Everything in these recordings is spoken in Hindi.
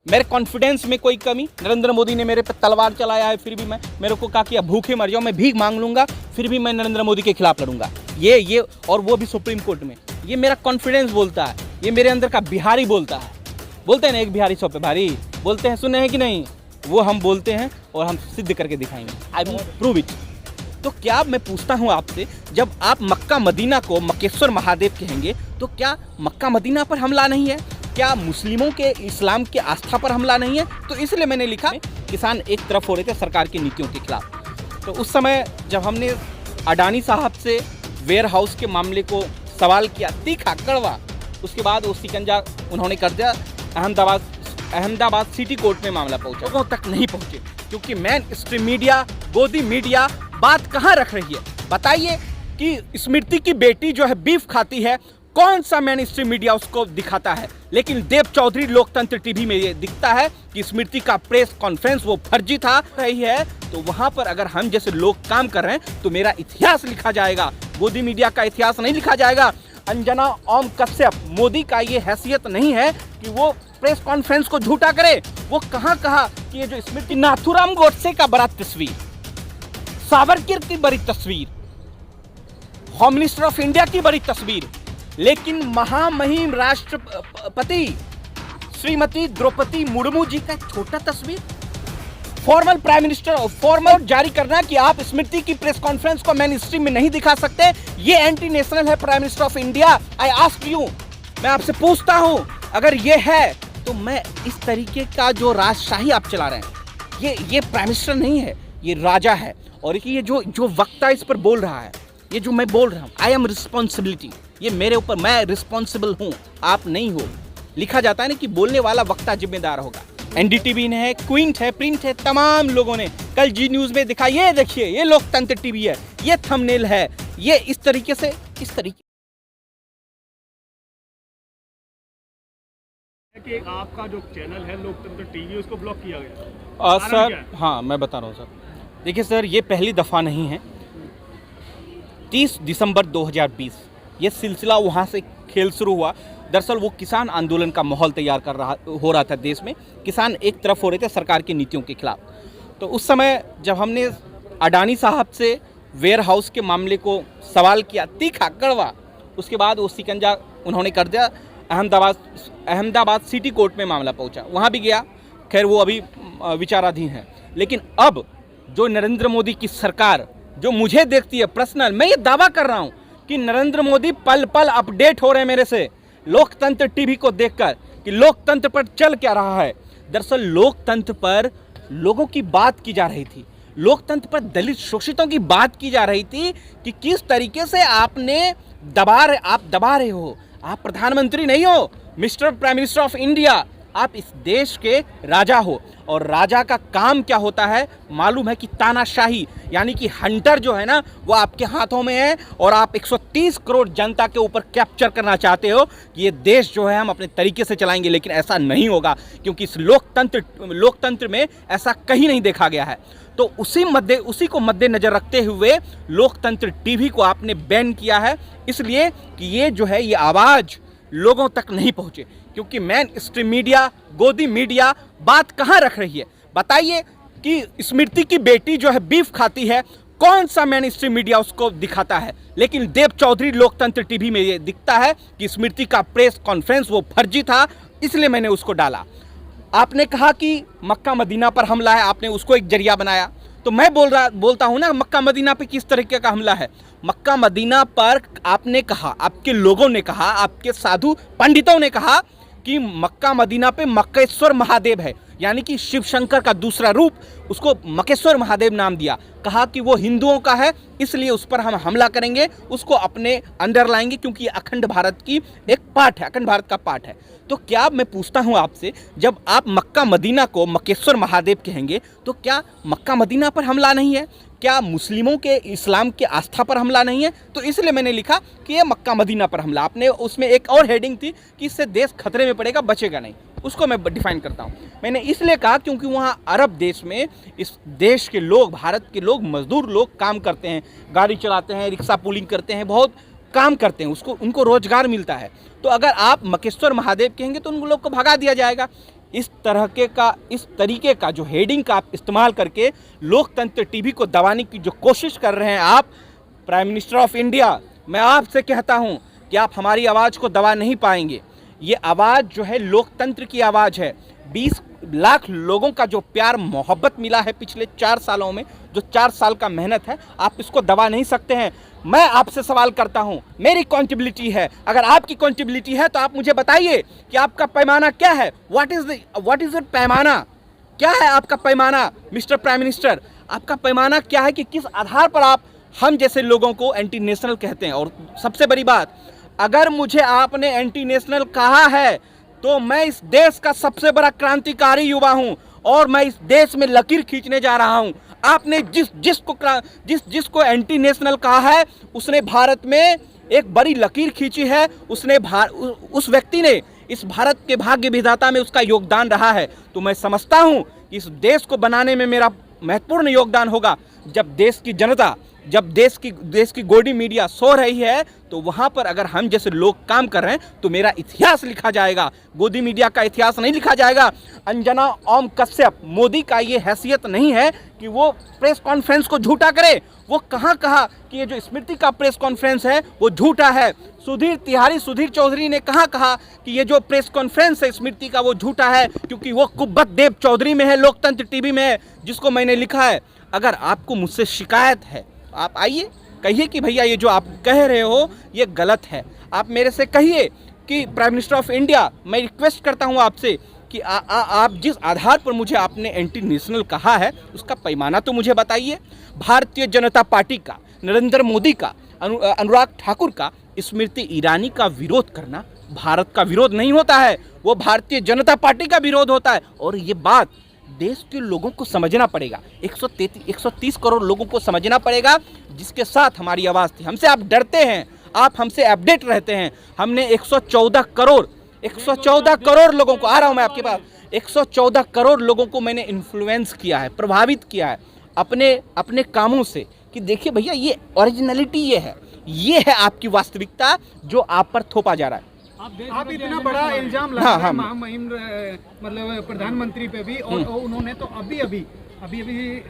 मेरे कॉन्फिडेंस में कोई कमी? नरेंद्र मोदी ने मेरे पे तलवार चलाया है, फिर भी मैं मेरे को कहा कि अब भूखे मर जाओ, मैं भीख मांग लूंगा, फिर भी मैं नरेंद्र मोदी के खिलाफ लड़ूंगा। ये और वो भी सुप्रीम कोर्ट में। ये मेरा कॉन्फिडेंस बोलता है, ये मेरे अंदर का बिहारी बोलता है। बोलते हैं ना, एक बिहारी 100 पे भारी, बोलते हैं, सुने हैं कि नहीं? वो हम बोलते हैं और हम सिद्ध करके दिखाएंगे। I will prove it. तो क्या मैं पूछता हूँ आपसे, जब आप मक्का मदीना को मक्केश्वर महादेव कहेंगे तो क्या मक्का मदीना पर हमला नहीं है? क्या मुस्लिमों के इस्लाम के आस्था पर हमला नहीं है? तो इसलिए मैंने लिखा, किसान एक तरफ हो रहे थे सरकार की नीतियों के खिलाफ। तो उस समय जब हमने अडानी साहब से वेयर हाउस के मामले को सवाल किया, तीखा कड़वा, उसके बाद वो शिकंजा उन्होंने कर दिया। अहमदाबाद सिटी कोर्ट में मामला पहुंचा, लोगों तक नहीं पहुंचे, क्योंकि मैन स्ट्रीम मीडिया, गोदी मीडिया बात कहाँ रख रही है? बताइए कि स्मृति की बेटी जो है बीफ खाती है, कौन सा मेन स्ट्रीम मीडिया उसको दिखाता है? लेकिन देव चौधरी लोकतंत्र टीवी में ये दिखता है कि स्मृति का प्रेस कॉन्फ्रेंस वो फर्जी था रही है। तो वहां पर अगर हम जैसे लोग काम कर रहे हैं तो मेरा इतिहास लिखा जाएगा, गोदी मीडिया का इतिहास नहीं लिखा जाएगा। अंजना ओम कश्यप, मोदी का ये हैसियत नहीं है कि वो प्रेस कॉन्फ्रेंस को झूठा करे। वो कहाँ कहा कि ये जो स्मृति, नाथुराम गोडसे का बड़ा तस्वीर, सावरकर की बड़ी तस्वीर, होम मिनिस्टर ऑफ इंडिया की बड़ी तस्वीर, लेकिन महामहिम राष्ट्रपति श्रीमती द्रौपदी मुर्मू जी का छोटा तस्वीर, फॉर्मल प्राइम मिनिस्टर फॉर्मल जारी करना कि आप स्मृति की प्रेस कॉन्फ्रेंस को मेन स्ट्रीम में नहीं दिखा सकते, ये एंटी नेशनल है prime minister of India. I ask you, मैं आपसे पूछता हूं, अगर ये है तो मैं इस तरीके का जो राजशाही आप चला रहे हैं, ये प्राइम मिनिस्टर नहीं है, ये राजा है। और ये जो वक्ता इस पर बोल रहा है, ये जो मैं बोल रहा हूँ, आई एम रिस्पॉन्सिबिलिटी, ये मेरे ऊपर, मैं रिस्पॉन्सिबल हूँ, आप नहीं हो। लिखा जाता है ना कि बोलने वाला वक्ता जिम्मेदार होगा। एनडीटीवी ने है, क्विंट है, प्रिंट है, तमाम लोगों ने कल जी न्यूज में दिखा, ये देखिए ये लोकतंत्र टीवी है, ये थंबनेल है, ये इस तरीके से, इस तरीके कि आपका जो चैनल है लोकतंत्र टीवी, उसको ब्लॉक किया गया। सर, हाँ मैं बता रहा हूँ सर। देखिए सर, ये पहली दफ़ा नहीं है। 30 दिसंबर 2020 ये सिलसिला वहाँ से खेल शुरू हुआ। दरअसल वो किसान आंदोलन का माहौल तैयार हो रहा था देश में। किसान एक तरफ हो रहे थे सरकार की नीतियों के खिलाफ। तो उस समय जब हमने अडानी साहब से वेयर हाउस के मामले को सवाल किया, तीखा कड़वा, उसके बाद वो शिकंजा उन्होंने कर दिया। अहमदाबाद सिटी कोर्ट में मामला पहुंचा, वहाँ भी गया, खैर वो अभी विचाराधीन है। लेकिन अब जो नरेंद्र मोदी की सरकार जो मुझे देखती है पर्सनल, मैं ये दावा कर रहा हूँ कि नरेंद्र मोदी पल पल अपडेट हो रहे हैं मेरे से, लोकतंत्र टीवी को देखकर, कि लोकतंत्र पर चल क्या रहा है। दरअसल लोकतंत्र पर लोगों की बात की जा रही थी, लोकतंत्र पर दलित शोषितों की बात की जा रही थी कि किस तरीके से आप दबा रहे हो। आप प्रधानमंत्री नहीं हो, mister prime minister of India, आप इस देश के राजा हो। और राजा का काम क्या होता है मालूम है कि तानाशाही, यानी कि हंटर जो है ना, वो आपके हाथों में है और आप 130 करोड़ जनता के ऊपर कैप्चर करना चाहते हो कि ये देश जो है हम अपने तरीके से चलाएंगे। लेकिन ऐसा नहीं होगा, क्योंकि इस लोकतंत्र में ऐसा कहीं नहीं देखा गया है। तो उसी को मद्देनजर रखते हुए लोकतंत्र टीवी को आपने बैन किया है, इसलिए कि ये जो है ये आवाज़ लोगों तक नहीं पहुंचे, क्योंकि मैन स्ट्रीम मीडिया, गोदी मीडिया बात कहाँ रख रही है? बताइए कि स्मृति की बेटी जो है बीफ खाती है, कौन सा मैन स्ट्रीम मीडिया उसको दिखाता है? लेकिन देव चौधरी लोकतंत्र टीवी में ये दिखता है कि स्मृति का प्रेस कॉन्फ्रेंस वो फर्जी था, इसलिए मैंने उसको डाला। आपने कहा कि मक्का मदीना पर हमला है, आपने उसको एक जरिया बनाया। तो मैं बोलता हूँ ना, मक्का मदीना पे किस तरीके का हमला है। मक्का मदीना पर आपने कहा, आपके लोगों ने कहा, आपके साधु पंडितों ने कहा कि मक्का मदीना पे मक्केश्वर महादेव है, यानी कि शिव शंकर का दूसरा रूप, उसको मक्केश्वर महादेव नाम दिया। कहा कि वो हिंदुओं का है, इसलिए उस पर हम हमला करेंगे, उसको अपने अंडर लाएंगे, क्योंकि ये अखंड भारत की एक पार्ट है, अखंड भारत का पार्ट है। तो क्या मैं पूछता हूँ आपसे, जब आप मक्का मदीना को मक्केश्वर महादेव कहेंगे तो क्या मक्का मदीना पर हमला नहीं है? क्या मुस्लिमों के इस्लाम के आस्था पर हमला नहीं है? तो इसलिए मैंने लिखा कि ये मक्का मदीना पर हमला। आपने उसमें एक और हेडिंग थी कि इससे देश खतरे में पड़ेगा, बचेगा नहीं, उसको मैं डिफाइन करता हूँ। मैंने इसलिए कहा क्योंकि वहाँ अरब देश में इस देश के लोग, भारत के लोग, मजदूर लोग काम करते हैं, गाड़ी चलाते हैं, रिक्शा पुलिंग करते हैं, बहुत काम करते हैं, उनको रोजगार मिलता है। तो अगर आप मक्केश्वर महादेव कहेंगे तो उन लोग को भगा दिया जाएगा। इस तरीके का जो हेडिंग का आप इस्तेमाल करके लोकतंत्र टीवी को दबाने की जो कोशिश कर रहे हैं आप, प्राइम मिनिस्टर ऑफ इंडिया, मैं आपसे कहता हूं कि आप हमारी आवाज़ को दबा नहीं पाएंगे। ये आवाज़ जो है लोकतंत्र की आवाज़ है। 20 लाख लोगों का जो प्यार मोहब्बत मिला है पिछले 4 सालों में, जो 4 साल का मेहनत है, आप इसको दबा नहीं सकते हैं। मैं आपसे सवाल करता हूं, मेरी कॉन्ट्रिब्यूटिविटी है, अगर आपकी कॉन्ट्रिब्यूटिविटी है तो आप मुझे बताइए कि आपका पैमाना क्या है। व्हाट इज इट पैमाना, क्या है आपका पैमाना मिस्टर प्राइम मिनिस्टर? आपका पैमाना क्या है कि किस आधार पर आप हम जैसे लोगों को एंटी नेशनल कहते हैं? और सबसे बड़ी बात, अगर मुझे आपने एंटी नेशनल कहा है तो मैं इस देश का सबसे बड़ा क्रांतिकारी युवा हूं और मैं इस देश में लकीर खींचने जा रहा हूं। आपने जिसको एंटी नेशनल कहा है उसने भारत में एक बड़ी लकीर खींची है। उस व्यक्ति ने इस भारत के भाग्य विधाता में उसका योगदान रहा है। तो मैं समझता हूं कि इस देश को बनाने में मेरा महत्वपूर्ण योगदान होगा। जब देश की जनता, जब देश की गोडी मीडिया सो रही है तो वहाँ पर अगर हम जैसे लोग काम कर रहे हैं तो मेरा इतिहास लिखा जाएगा, गोदी मीडिया का इतिहास नहीं लिखा जाएगा। अंजना ओम कश्यप, मोदी का ये हैसियत नहीं है कि वो प्रेस कॉन्फ्रेंस को झूठा करे। वो कहाँ कहा कि ये जो स्मृति का प्रेस कॉन्फ्रेंस है वो झूठा है। सुधीर चौधरी ने कहा कि ये जो प्रेस कॉन्फ्रेंस है स्मृति का वो झूठा है क्योंकि वो कुब्बत देव चौधरी में है, लोकतंत्र टीवी में है, जिसको मैंने लिखा है। अगर आपको मुझसे शिकायत है आप आइए, कहिए कि भैया ये जो आप कह रहे हो ये गलत है। आप मेरे से कहिए कि प्राइम मिनिस्टर ऑफ इंडिया, मैं रिक्वेस्ट करता हूँ आपसे कि आप जिस आधार पर मुझे आपने एंटी नेशनल कहा है उसका पैमाना तो मुझे बताइए। भारतीय जनता पार्टी का, नरेंद्र मोदी का, अनुराग ठाकुर का, स्मृति ईरानी का विरोध करना भारत का विरोध नहीं होता है, वो भारतीय जनता पार्टी का विरोध होता है। और ये बात देश के लोगों को समझना पड़ेगा, 130 करोड़ लोगों को समझना पड़ेगा जिसके साथ हमारी आवाज़ थी। हमसे आप डरते हैं, आप हमसे अपडेट रहते हैं। हमने 114 करोड़ लोगों को, आ रहा हूं मैं आपके पास, 114 करोड़ लोगों को मैंने इन्फ्लुएंस किया है, प्रभावित किया है अपने कामों से कि देखिए भैया ये ओरिजिनलिटी ये है आपकी वास्तविकता जो आप पर थोपा जा रहा है। आप इतना बड़ा इल्जाम लगा रहे हैं महामहिम मतलब प्रधानमंत्री पे भी, और उन्होंने तो अभी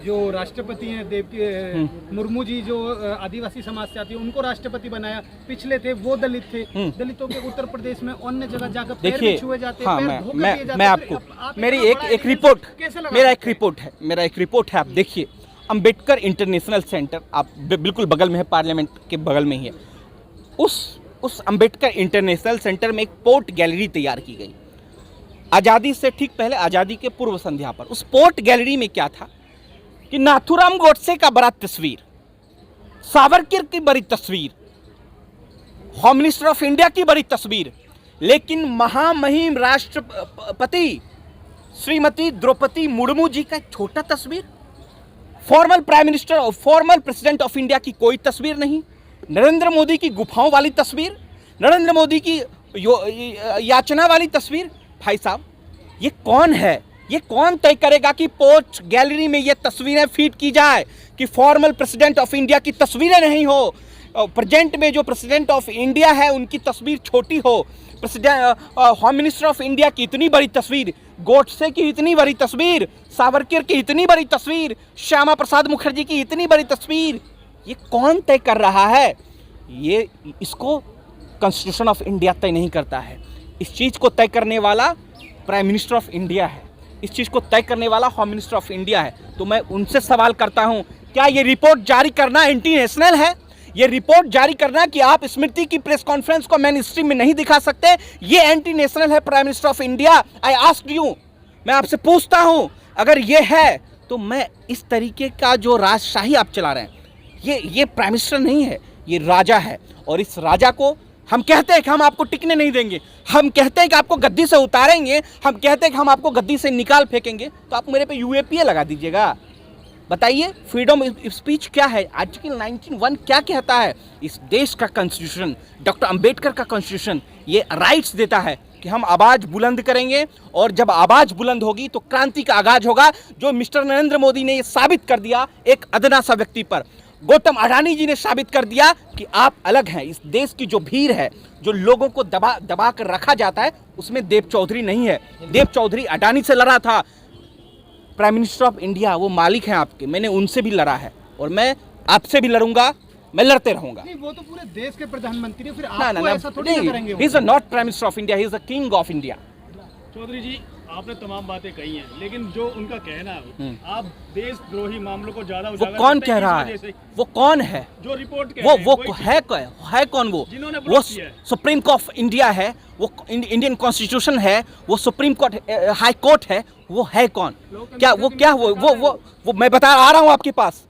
जो राष्ट्रपति हैं देव के मुर्मू जी, जो आदिवासी समाज से आती है, उनको राष्ट्रपति बनाया। पिछले थे वो दलित थे, दलितों के उत्तर प्रदेश में अन्य जगह जाकर पैर भी छुए जाते हैं। मैं आपको मेरी एक रिपोर्ट है, आप देखिए। अंबेडकर इंटरनेशनल सेंटर, आप बिल्कुल बगल में है, पार्लियामेंट के बगल में ही है। उस अंबेडकर इंटरनेशनल सेंटर में एक पोर्ट गैलरी तैयार की गई आज़ादी से ठीक पहले, आज़ादी के पूर्व संध्या पर। उस पोर्ट गैलरी में क्या था कि नाथूराम गोडसे का बड़ा तस्वीर, सावरकर की बड़ी तस्वीर, होम मिनिस्टर ऑफ इंडिया की बड़ी तस्वीर, लेकिन महामहिम राष्ट्रपति श्रीमती द्रौपदी मुर्मू जी का एक छोटा तस्वीर, फॉर्मल प्राइम मिनिस्टर और फॉर्मल प्रेसिडेंट ऑफ इंडिया की कोई तस्वीर नहीं, नरेंद्र मोदी की गुफाओं वाली तस्वीर, नरेंद्र मोदी की याचना वाली तस्वीर। भाई साहब, ये कौन है? ये कौन तय करेगा कि पोर्ट गैलरी में ये तस्वीरें फीड की जाए कि फॉर्मल प्रेसिडेंट ऑफ इंडिया की तस्वीरें नहीं हो, प्रेजेंट में जो प्रेसिडेंट ऑफ इंडिया है उनकी तस्वीर छोटी हो, होम मिनिस्टर ऑफ इंडिया की इतनी बड़ी तस्वीर, गोडसे की इतनी बड़ी तस्वीर, सावरकर की इतनी बड़ी तस्वीर, श्यामा प्रसाद मुखर्जी की इतनी बड़ी तस्वीर, ये कौन तय कर रहा है? इसको कॉन्स्टिट्यूशन ऑफ इंडिया तय नहीं करता है। इस चीज़ को तय करने वाला प्राइम मिनिस्टर ऑफ इंडिया है, इस चीज़ को तय करने वाला होम मिनिस्टर ऑफ इंडिया है। तो मैं उनसे सवाल करता हूं, क्या ये रिपोर्ट जारी करना एंटी नेशनल है? ये रिपोर्ट जारी करना कि आप स्मृति की प्रेस कॉन्फ्रेंस को मेन स्ट्रीम में नहीं दिखा सकते, ये एंटी नेशनल है prime minister of India? I asked you, मैं आपसे पूछता हूं, अगर ये है तो मैं इस तरीके का जो राजशाही आप चला रहे हैं, ये प्राइम मिनिस्टर नहीं है, ये राजा है। और इस राजा को हम कहते हैं कि हम आपको टिकने नहीं देंगे, हम कहते हैं कि आपको गद्दी से उतारेंगे, हम कहते हैं कि हम आपको गद्दी से निकाल फेंकेंगे, तो आप मेरे पे यूएपीए लगा दीजिएगा। बताइए फ्रीडम ऑफ स्पीच क्या है? आर्टिकल 19(1) क्या कहता है? इस देश का कॉन्स्टिट्यूशन, डॉक्टर अंबेडकर का कॉन्स्टिट्यूशन ये राइट्स देता है कि हम आवाज़ बुलंद करेंगे, और जब आवाज़ बुलंद होगी तो क्रांति का आगाज होगा, जो मिस्टर नरेंद्र मोदी ने ये साबित कर दिया एक अदना सा व्यक्ति पर। गौतम अडानी जी ने साबित कर दिया कि आप अलग हैं। इस देश की जो भीड़ है, जो लोगों को दबा कर रखा जाता है, उसमें देव चौधरी नहीं है। देव चौधरी अडानी से लड़ा था, प्राइम मिनिस्टर ऑफ इंडिया वो मालिक हैं आपके, मैंने उनसे भी लड़ा है और मैं आपसे भी लड़ूंगा, मैं लड़ते रहूंगा। नहीं, वो तो पूरे देश के प्रधानमंत्री फिर ना आपको ऐसा थोड़ी ना करेंगे। He is not prime minister of India, he is the king of India. Chaudhary ji, आपने तमाम बातें कही हैं, लेकिन जो उनका कहना है, आप देशद्रोही मामलों को ज्यादा वो उजागर कौन करते कह हैं, रहा इस है? वजह से वो कौन है? जो रिपोर्ट कह वो रहे हैं, वो कोई है कौन? वो जिन्होंने वो ब्लॉक किया है। सुप्रीम कोर्ट ऑफ इंडिया है, वो इंडियन कॉन्स्टिट्यूशन है, वो सुप्रीम कोर्ट हाई कोर्ट है, वो है कौन? क्या वो मैं बता आ रहा हूं आपके पास।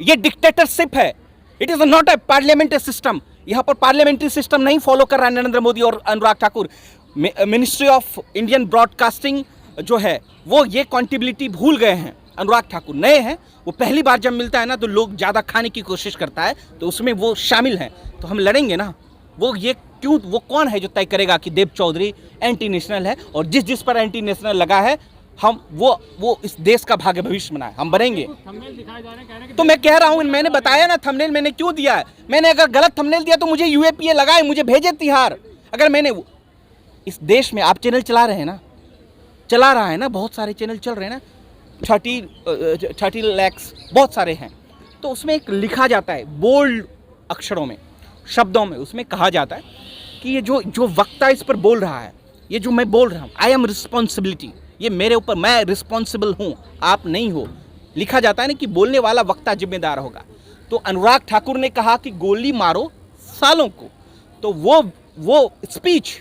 ये डिक्टेटरशिप है, it is not a parliamentary system. यहाँ पर पार्लियामेंट्री सिस्टम नहीं फॉलो कर रहा है नरेंद्र मोदी और Anurag Thakur. Ministry of Indian broadcasting जो है वो ये कॉन्टेबिलिटी भूल गए हैं। अनुराग ठाकुर नए हैं, वो पहली बार जब मिलता है ना तो लोग ज़्यादा खाने की कोशिश करता है, तो उसमें वो शामिल हैं। तो हम लड़ेंगे ना। वो कौन है जो तय करेगा कि देव चौधरी एंटी नेशनल है? और जिस पर एंटी नेशनल लगा है, हम वो इस देश का भाग्य भविष्य बनाए, हम बनेंगे। तो मैं कह रहा हूं, मैंने बताया ना थंबनेल मैंने क्यों दिया है। मैंने अगर गलत थंबनेल दिया तो मुझे यूएपीए लगाए, मुझे भेजे तिहाड़। अगर मैंने इस देश में आप चैनल चला रहे हैं ना, चला रहा है ना, बहुत सारे चैनल चल रहे हैं ना, 30 लाख बहुत सारे हैं। तो उसमें एक लिखा जाता है बोल्ड अक्षरों में, शब्दों में, उसमें कहा जाता है कि ये जो वक्ता इस पर बोल रहा है, ये जो मैं बोल रहा हूँ, आई एम रिस्पॉन्सिबिलिटी, ये मेरे ऊपर, मैं रिस्पॉन्सिबल हूँ, आप नहीं हो। लिखा जाता है ना कि बोलने वाला वक्ता जिम्मेदार होगा। तो अनुराग ठाकुर ने कहा कि गोली मारो सालों को, तो वो स्पीच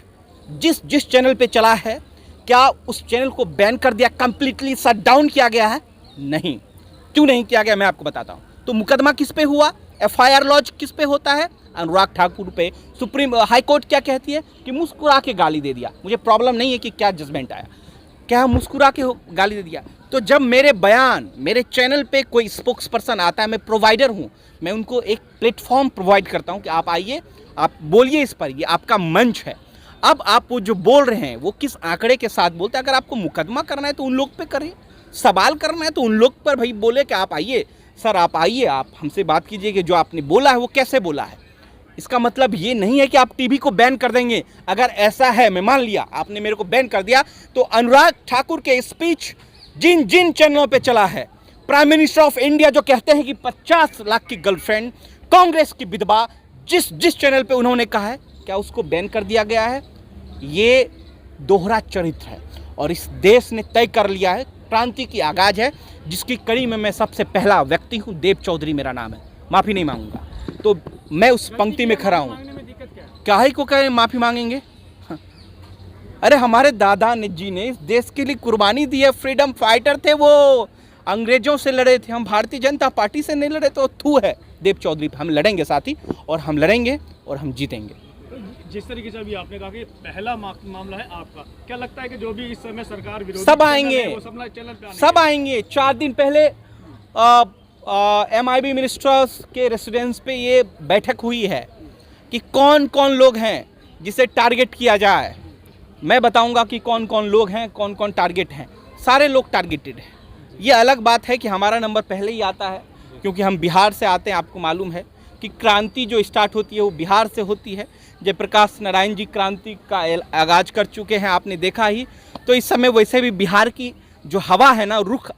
जिस चैनल पे चला है, क्या उस चैनल को बैन कर दिया, कंप्लीटली शट डाउन किया गया है? नहीं। क्यों नहीं किया गया मैं आपको बताता हूँ। तो मुकदमा किस पे हुआ, एफआईआर लॉन्च किस पे होता है? अनुराग ठाकुर पे। सुप्रीम हाई कोर्ट क्या कहती है कि मुस्कुरा के गाली दे दिया। मुझे प्रॉब्लम नहीं है कि क्या जजमेंट आया, क्या मुस्कुरा के गाली दे दिया। तो जब मेरे बयान, मेरे चैनल पे कोई स्पोक्स पर्सन आता है, मैं प्रोवाइडर हूँ, मैं उनको एक प्लेटफॉर्म प्रोवाइड करता हूँ कि आप आइए, आप बोलिए इस पर, ये आपका मंच है। अब आप वो जो बोल रहे हैं वो किस आंकड़े के साथ बोलते हैं? अगर आपको मुकदमा करना है तो उन लोग पे करिए, सवाल करना है तो उन लोग पर भाई बोले कि आप आइए सर, आप आइए, आप हमसे बात कीजिए कि जो आपने बोला है वो कैसे बोला है। इसका मतलब ये नहीं है कि आप टीवी को बैन कर देंगे। अगर ऐसा है, मैं मान लिया आपने मेरे को बैन कर दिया, तो अनुराग ठाकुर के स्पीच जिन चैनलों पे चला है, प्राइम मिनिस्टर ऑफ इंडिया जो कहते हैं कि 50 लाख की गर्लफ्रेंड, कांग्रेस की विधवा, जिस चैनल पे उन्होंने कहा है, क्या उसको बैन कर दिया गया है? ये दोहरा चरित्र है और इस देश ने तय कर लिया है, क्रांति की आगाज है, जिसकी कड़ी में मैं सबसे पहला व्यक्ति हूँ। देव चौधरी मेरा नाम है, माफ़ी नहीं मांगूंगा। तो मैं उस पंक्ति में खड़ा हूँ। क्या ही को कहे माफ़ी मांगेंगे? अरे हमारे दादा ने जी ने इस देश के लिए कुर्बानी दी है, फ्रीडम फाइटर थे वो, अंग्रेजों से लड़े थे, हम भारतीय जनता पार्टी से नहीं लड़े। तो थू है देव चौधरी, हम लड़ेंगे साथी, और हम लड़ेंगे और हम जीतेंगे। जिस तरीके से अभी आपने कहा कि पहला मामला है आपका, क्या लगता है कि जो भी इस समय सरकार विरोधी सब आएंगे, सब आएंगे। 4 दिन पहले MIB मिनिस्टर्स के रेसिडेंस पे ये बैठक हुई है कि कौन कौन लोग हैं जिसे टारगेट किया जाए। मैं बताऊंगा कि कौन कौन लोग हैं, कौन कौन टारगेट हैं। सारे लोग टारगेटेड हैं। ये अलग बात है कि हमारा नंबर पहले ही आता है, क्योंकि हम बिहार से आते हैं। आपको मालूम है कि क्रांति जो स्टार्ट होती है वो बिहार से होती है। जयप्रकाश नारायण जी क्रांति का आगाज कर चुके हैं, आपने देखा ही। तो इस समय वैसे भी बिहार की जो हवा है ना, रुख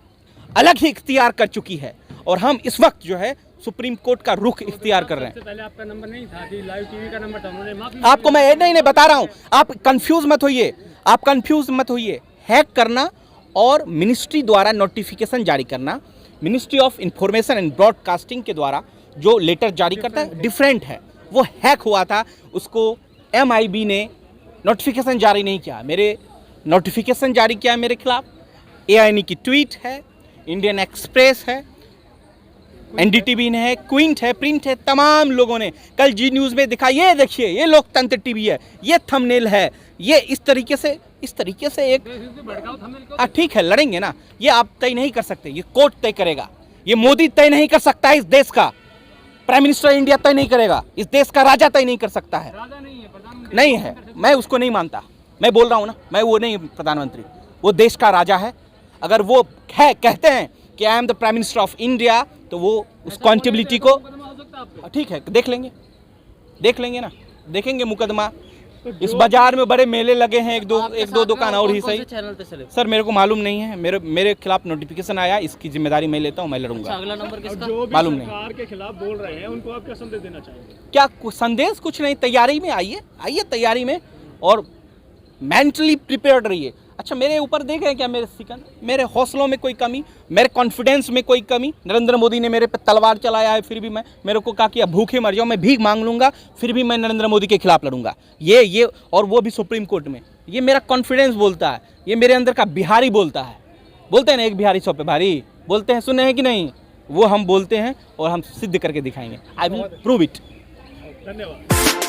अलग ही इख्तियार कर चुकी है, और हम इस वक्त जो है सुप्रीम कोर्ट का रुख इख्तियार कर रहे हैं। पहले आपका नंबर नहीं था कि लाइव टीवी का नंबर था, उन्होंने माफी आपको मैं नहीं बता रहा हूँ, आप कंफ्यूज मत होइए, आप कंफ्यूज मत होइए। हैक करना और मिनिस्ट्री द्वारा नोटिफिकेशन जारी करना, ministry of information and broadcasting के द्वारा जो लेटर जारी करता है, डिफरेंट है। वो हैक हुआ था, उसको MIB ने नोटिफिकेशन जारी नहीं किया, मेरे नोटिफिकेशन जारी किया मेरे खिलाफ। AIN की ट्वीट है, इंडियन एक्सप्रेस है, NDTV ने है, क्विंट है, प्रिंट है, तमाम लोगों ने कल जी न्यूज़ में दिखा। ये देखिए, ये लोकतंत्र TV है, ये थंबनेल है, ये इस तरीके से एक ठीक है, लड़ेंगे ना। ये आप तय नहीं कर सकते, ये कोर्ट तय करेगा। ये मोदी तय नहीं कर सकता है, इस देश का प्राइम मिनिस्टर इंडिया तय नहीं करेगा, इस देश का राजा तय नहीं कर सकता है। नहीं है, मैं उसको नहीं मानता। मैं बोल रहा हूँ ना, मैं वो नहीं प्रधानमंत्री, वो देश का राजा है। अगर वो कहते हैं कि I am the prime minister of India, तो वो उस काउंटेबिलिटी को ठीक है देख लेंगे ना, देखेंगे मुकदमा। इस बाजार में बड़े मेले लगे हैं, एक दो दुकान और ही सही। चैनल पे चले सर मेरे को मालूम नहीं है, मेरे खिलाफ नोटिफिकेशन आया, इसकी जिम्मेदारी मैं लेता हूँ, मैं लड़ूंगा। अगला नंबर किसका? जो भी मालूम नहीं। सरकार के खिलाफ बोल रहे हैं उनको आप क्या संदेश देना चाहेंगे? क्या संदेश? कुछ नहीं, तैयारी में आइए तैयारी में और मेंटली प्रिपेयर्ड रहिए। अच्छा मेरे ऊपर देख रहे हैं क्या मेरे सिकन, मेरे हौसलों में कोई कमी, मेरे कॉन्फिडेंस में कोई कमी? नरेंद्र मोदी ने मेरे पे तलवार चलाया है, फिर भी मेरे को कहा कि अब भूखे मर जाओ, मैं भीख मांग लूंगा, फिर भी मैं नरेंद्र मोदी के खिलाफ लड़ूंगा। ये और वो भी सुप्रीम कोर्ट में। ये मेरा कॉन्फिडेंस बोलता है, ये मेरे अंदर का बिहारी बोलता है। बोलते हैं ना एक बिहारी 100 पे भारी, बोलते हैं, सुने हैं कि नहीं? वो हम बोलते हैं और हम सिद्ध करके दिखाएंगे। I will prove it. धन्यवाद।